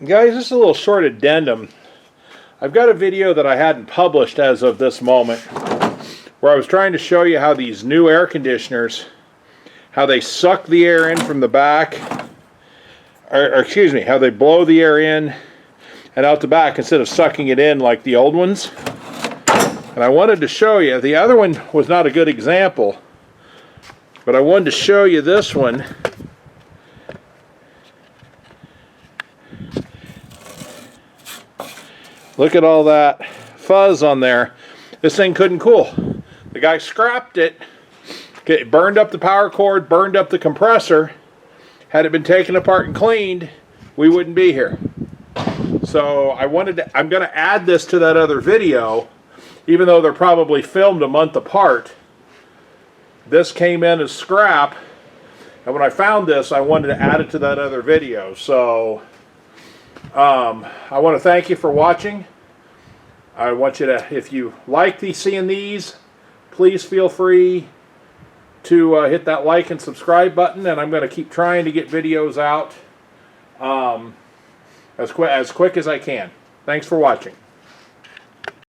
Guys, just a little short addendum. I've got a video that I hadn't published as of this moment where I was trying to show you how these new air conditioners, how they suck the air in from the back, or excuse me, how they blow the air in and out the back instead of sucking it in like the old ones. And I wanted to show you, the other one was not a good example, but I wanted to show you this one. Look at all that fuzz on there. This thing couldn't cool. The guy scrapped it, burned up the power cord, burned up the compressor. Had it been taken apart and cleaned, we wouldn't be here. So I'm going to add this to that other video, even though they're probably filmed a month apart. This came in as scrap, and when I found this, I wanted to add it to that other video. So I want to thank you for watching. I want you to, if you like seeing these, please feel free to hit that like and subscribe button, and I'm going to keep trying to get videos out as quick as I can. Thanks for watching.